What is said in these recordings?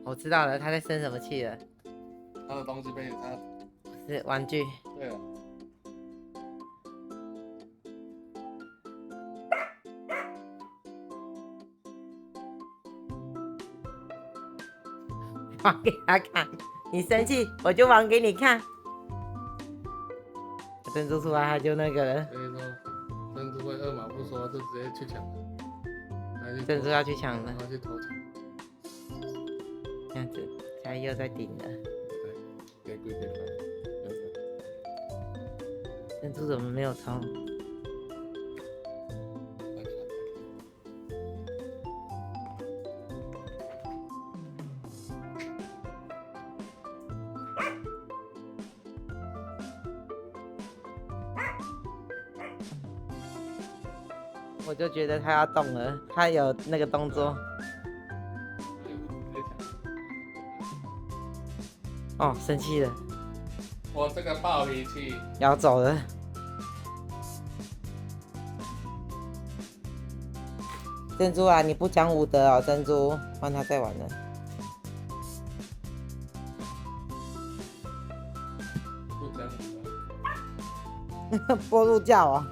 我知道了，他在生什么气了？他的东西被他是玩具。对了，玩给他看，你生气我就玩给你看。珍珠出来他就那个了，所以说珍珠会二马不说就直接去抢了，珍珠要去抢了，他去偷抢，这样子，他又在顶了。对，给鬼给分，珍珠怎么没有冲？我就觉得他要动了，他有那个动作。哦，生气了，我这个暴脾气，要走了。珍珠啊，你不讲武德哦，珍珠，换他再玩了。不讲波鹿叫哦。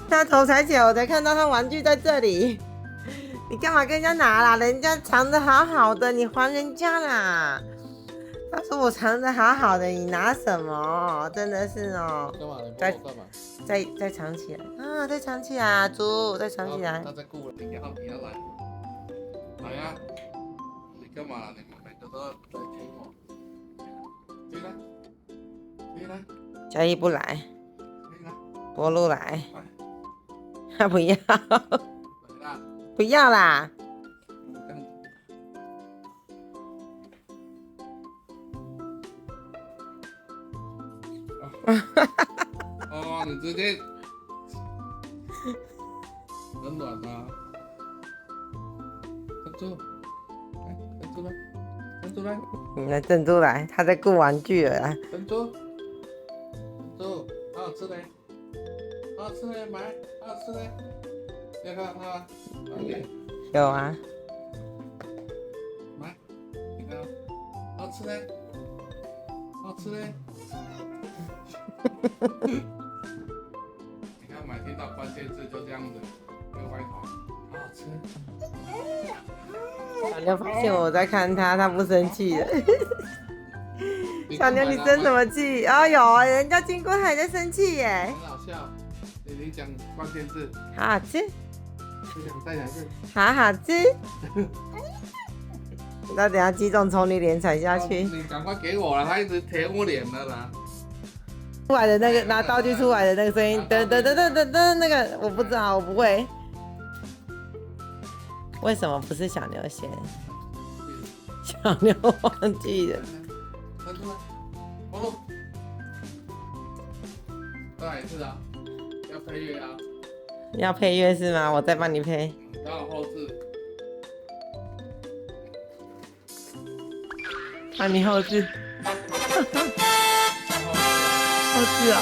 他头抬起来，我才看到他玩具在这里。你干嘛跟人家拿啦？人家藏的好好的，你还人家啦！他说我藏的好好的，你拿什么？真的是哦。干嘛？你再帮我干嘛？再藏起来啊！再藏起来啊，猪！再藏起来他。在顾了，你要来，来呀！你干嘛？你们每个都在听我。进来，进来，嘉义不来，进来，波鹿来，他不要，来啦！不要啦！哦，你直接很暖吗？珍珠，来，珍珠来，珍珠来，你的珍珠来，他在顾玩具了啦。珍珠，珍珠，好好吃嘞，好好吃嘞，买，好好吃嘞，要看它，买，有啊，买，你看，好吃嘞，好吃嘞。你看，买听到关键字就这样子，会歪头，好好吃。小妞发现我在看他，他不生气了。小妞，你生什么气？哦有，人家经过还在生气耶。很好笑，你讲关键字，好好吃，再讲一次。好好吃。那等下击中从你脸踩下去。你赶快给我了，他一直舔我脸了啦。出来的那个拿道具出来的那个声音，噔噔噔噔噔噔，那个我不知道，我不会。为什么不是小妞先？小妞忘记了。伸出来，哦，再来一次啊！要配乐啊！要配乐是吗？我再帮你配。然后后置。啊，你后置。后置啊？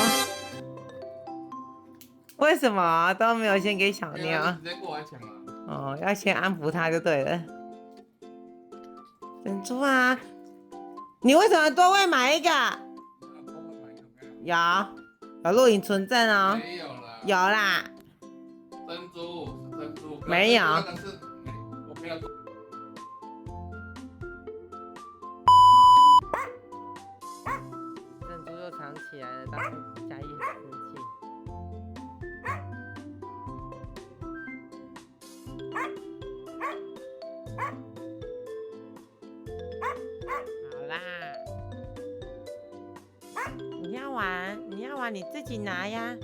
为什么都没有先给小妞？直接过来抢了。哦，要先安抚他就对了。珍珠啊，你为什么多位买一个？有录影存证哦。没有了。有啦。珍珠是珍珠。没有。我没有。珍珠又藏起来了，当嘉义很生气。好啦，你要玩你自己拿呀。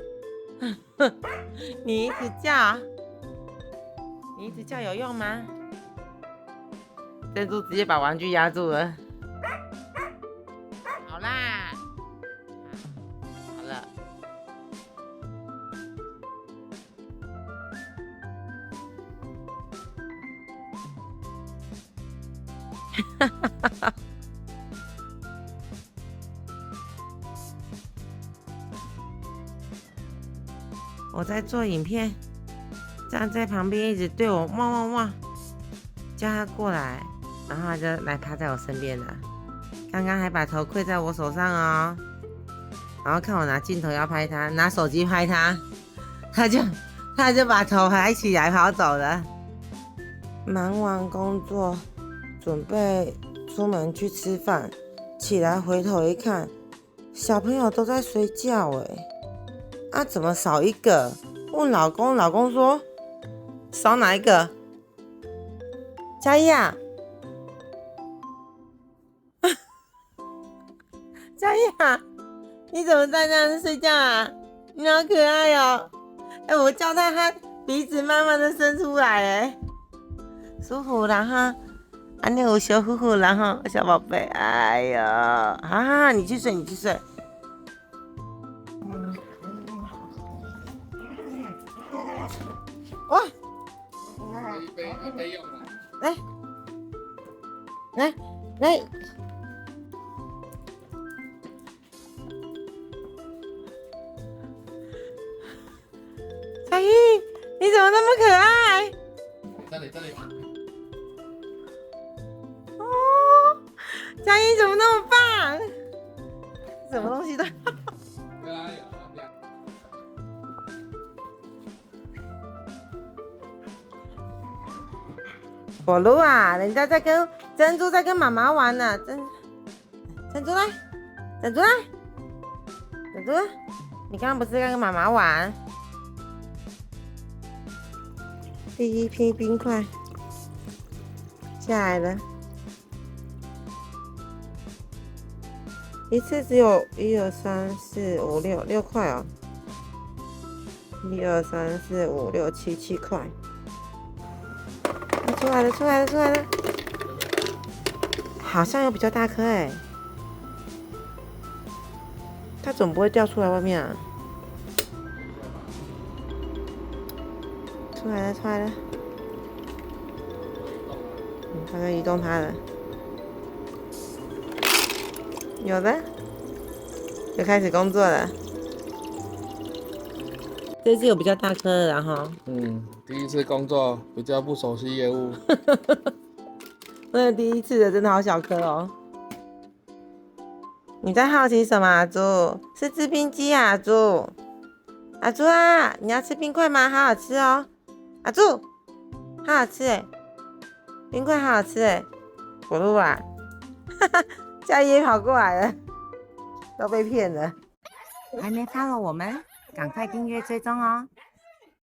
你一直叫有用吗？珍珠直接把玩具压住了。好啦，好了。我在做影片。站在旁边一直对我汪汪汪，叫他过来，然后他就来趴在我身边了。刚刚还把头跪在我手上哦，然后看我拿镜头要拍他，拿手机拍他，他就把头抬起来跑走了。忙完工作，准备出门去吃饭，起来回头一看，小朋友都在睡觉哎，怎么少一个？问老公，老公说少哪一个？嘉义啊，嘉义啊，你怎么在那样睡觉啊？你好可爱哦！我叫他鼻子慢慢的伸出来舒服了哈。你有小呼呼了哈，小宝贝。哎呀，你去睡，你去睡。哇！一杯用吗？来，小玉，你怎么那么可爱？这里。哦，佳音怎么那么棒？什么东西都。火炉啊，人家在跟珍珠在跟妈妈玩呢。珍珠来，你刚刚不是在跟妈妈玩？第一批冰块下来了，一次只有1、2、3、4、5、6块哦。1、2、3、4、5、6、7块。出来了！好像有比较大颗哎，它总不会掉出来外面啊。出来了，它在移动它了，有的，就开始工作了。这次有比较大颗的，然后第一次工作比较不熟悉业务。那第一次的真的好小颗哦。你在好奇什么啊，猪？是制冰机啊，猪。猪啊，你要吃冰块吗？好好吃哦。猪，好好吃哎，冰块好好吃哎。果露啊，佳怡也跑过来了，都被骗了。还没follow我们，赶快订阅追踪哦。